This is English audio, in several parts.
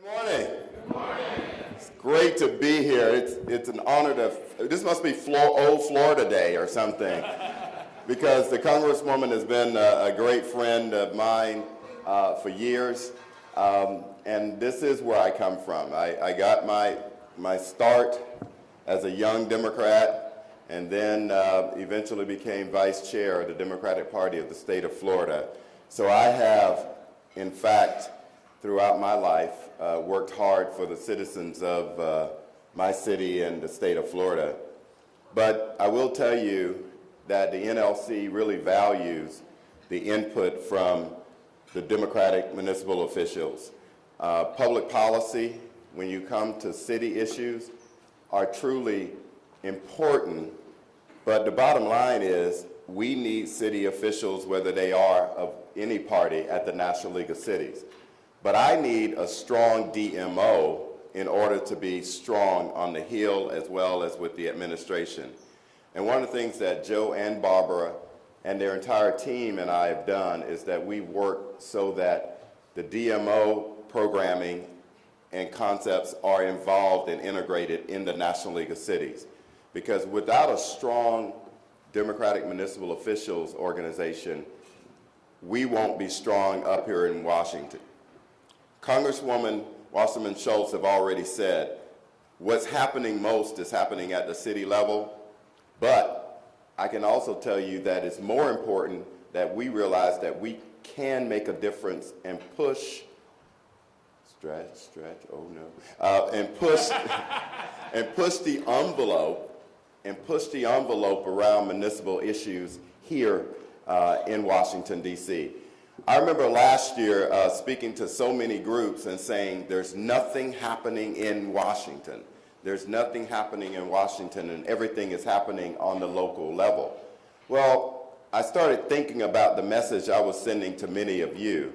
Good morning. Good morning. It's great to be here. It's an honor this must be old Florida Day or something, because the Congresswoman has been a great friend of mine for years, and this is where I come from. I got my start as a young Democrat, and then eventually became vice chair of the Democratic Party of the state of Florida. So I have, in fact, throughout my life, worked hard for the citizens of my city and the state of Florida. But I will tell you that the NLC really values the input from the Democratic municipal officials. Public policy, when you come to city issues, are truly important, but the bottom line is we need city officials, whether they are of any party at the National League of Cities. But I need a strong DMO in order to be strong on the Hill as well as with the administration. And one of the things that Joe and Barbara and their entire team and I have done is that we work so that the DMO programming and concepts are involved and integrated in the National League of Cities. Because without a strong Democratic municipal officials organization, we won't be strong up here in Washington. Congresswoman Wasserman Schultz have already said what's happening most is happening at the city level, but I can also tell you that it's more important that we realize that we can make a difference and push, oh no, and push the envelope around municipal issues here in Washington, D.C. I remember last year speaking to so many groups and saying there's nothing happening in Washington. There's nothing happening in Washington, and everything is happening on the local level. Well, I started thinking about the message I was sending to many of you,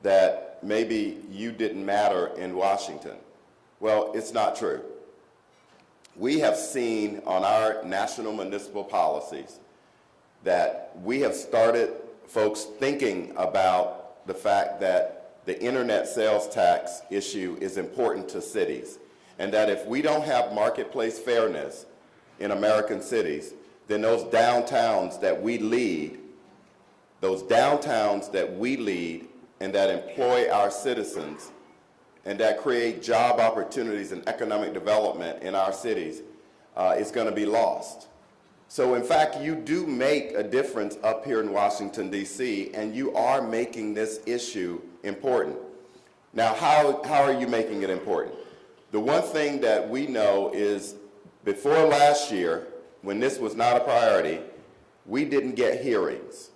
that maybe you didn't matter in Washington. Well, it's not true. We have seen on our national municipal policies that we have started folks thinking about the fact that the internet sales tax issue is important to cities, and that if we don't have marketplace fairness in American cities, then those downtowns that we lead and that employ our citizens and that create job opportunities and economic development in our cities is going to be lost. So in fact, you do make a difference up here in Washington, D.C., and you are making this issue important. Now, how are you making it important? The one thing that we know is before last year, when this was not a priority, we didn't get hearings.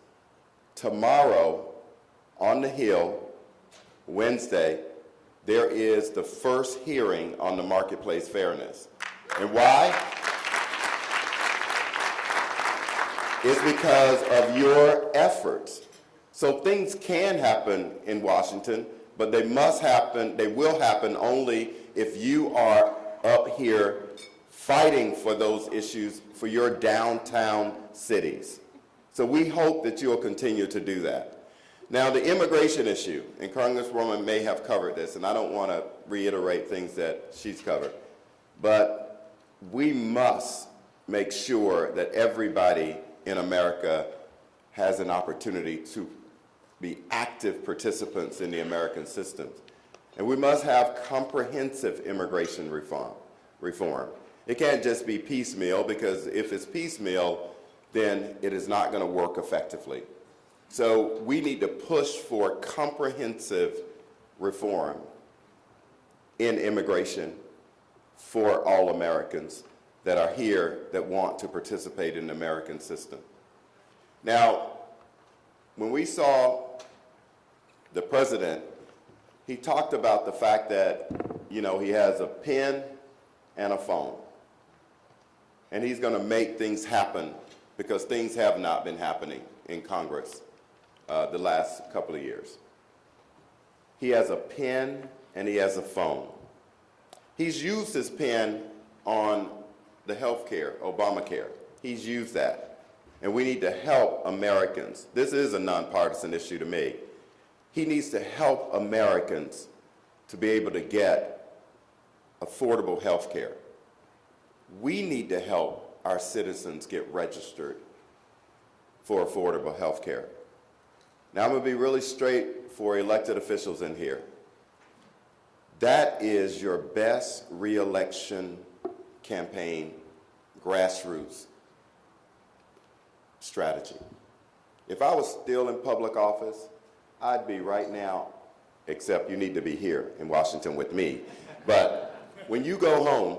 Tomorrow, on the Hill, Wednesday, there is the first hearing on the marketplace fairness. And why? It's because of your efforts. So things can happen in Washington, but they will happen only if you are up here fighting for those issues for your downtown cities. So we hope that you'll continue to do that. Now, the immigration issue, and Congresswoman may have covered this, and I don't want to reiterate things that she's covered, but we must make sure that everybody in America has an opportunity to be active participants in the American system. And we must have comprehensive immigration reform. It can't just be piecemeal, because if it's piecemeal, then it is not going to work effectively. So we need to push for comprehensive reform in immigration for all Americans that are here that want to participate in the American system. Now, when we saw the president, he talked about the fact that, he has a pen and a phone. And he's going to make things happen, because things have not been happening in Congress the last couple of years. He has a pen and he has a phone. He's used his pen on the health care, Obamacare. He's used that. And we need to help Americans. This is a nonpartisan issue to me. He needs to help Americans to be able to get affordable health care. We need to help our citizens get registered for affordable health care. Now, I'm going to be really straight for elected officials in here. That is your best re-election campaign grassroots strategy. If I was still in public office, I'd be right now, except you need to be here in Washington with me. But when you go home,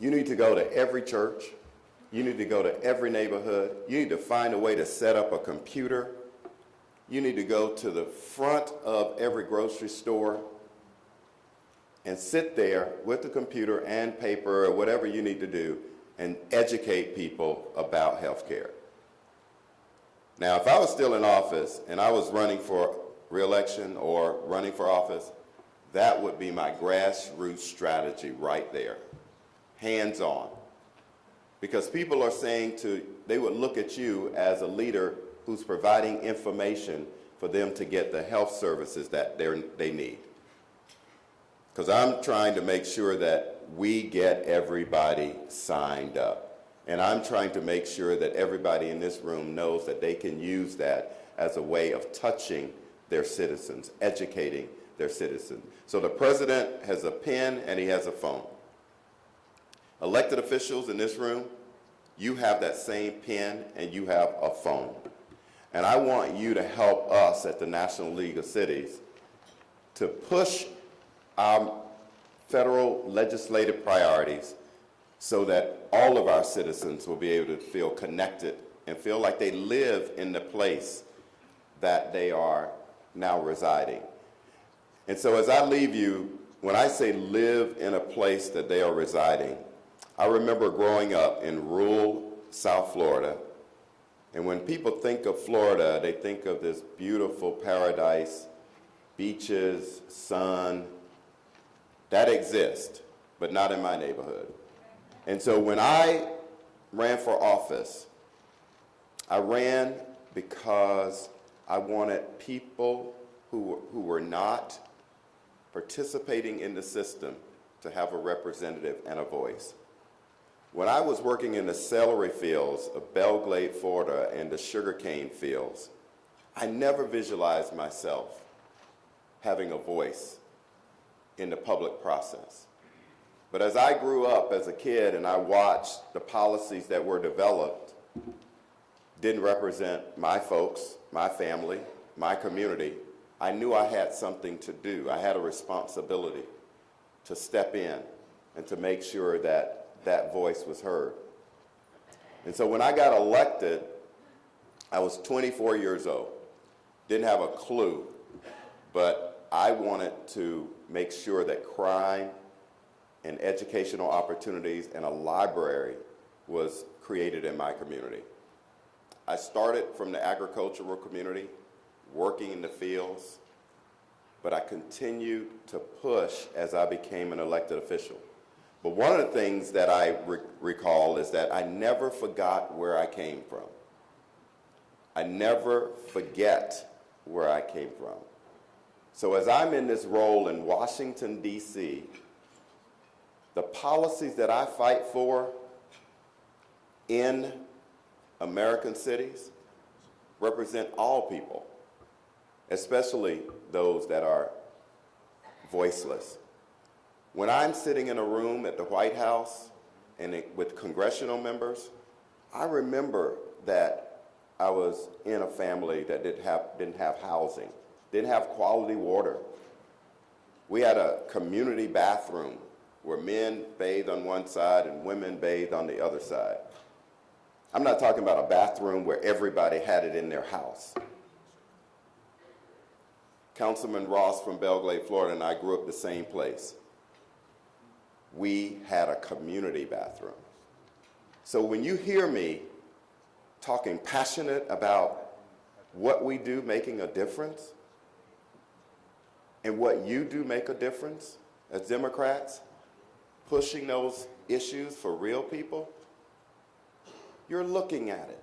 you need to go to every church, you need to go to every neighborhood, you need to find a way to set up a computer, you need to go to the front of every grocery store and sit there with the computer and paper or whatever you need to do and educate people about health care. Now, if I was still in office and I was running for re-election or running for office, that would be my grassroots strategy right there, hands-on. Because people are saying they would look at you as a leader who's providing information for them to get the health services that they need. Because I'm trying to make sure that we get everybody signed up. And I'm trying to make sure that everybody in this room knows that they can use that as a way of touching their citizens, educating their citizens. So the president has a pen and he has a phone. Elected officials in this room, you have that same pen and you have a phone. And I want you to help us at the National League of Cities to push our federal legislative priorities so that all of our citizens will be able to feel connected and feel like they live in the place that they are now residing. And so as I leave you, when I say live in a place that they are residing, I remember growing up in rural South Florida, and when people think of Florida, they think of this beautiful paradise, beaches, sun. That exists, but not in my neighborhood. And so when I ran for office, I ran because I wanted people who were not participating in the system to have a representative and a voice. When I was working in the celery fields of Belglade, Florida, and the sugarcane fields, I never visualized myself having a voice in the public process. But as I grew up as a kid and I watched the policies that were developed, didn't represent my folks, my family, my community, I knew I had something to do. I had a responsibility to step in and to make sure that that voice was heard. And so when I got elected, I was 24 years old. Didn't have a clue, but I wanted to make sure that crime and educational opportunities and a library was created in my community. I started from the agricultural community, working in the fields, but I continued to push as I became an elected official. But one of the things that I recall is that I never forgot where I came from. I never forget where I came from. So as I'm in this role in Washington, D.C., the policies that I fight for in American cities represent all people, especially those that are voiceless. When I'm sitting in a room at the White House and with congressional members, I remember that I was in a family that didn't have housing, didn't have quality water. We had a community bathroom where men bathed on one side and women bathed on the other side. I'm not talking about a bathroom where everybody had it in their house. Councilman Ross from Belglade, Florida, and I grew up the same place. We had a community bathroom. So when you hear me talking passionate about what we do making a difference and what you do make a difference as Democrats, pushing those issues for real people, you're looking at it.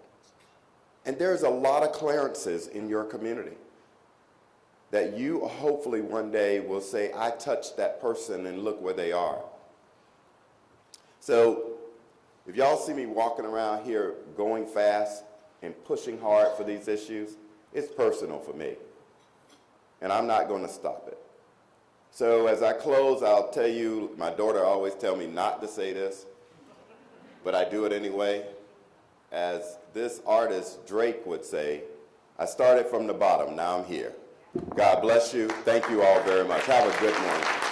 And there's a lot of Clarences in your community. that you hopefully one day will say, I touched that person and look where they are. So if y'all see me walking around here going fast and pushing hard for these issues, it's personal for me. And I'm not going to stop it. So as I close, I'll tell you, my daughter always tells me not to say this, but I do it anyway. As this artist Drake would say, I started from the bottom, now I'm here. God bless you. Thank you all very much. Have a good morning.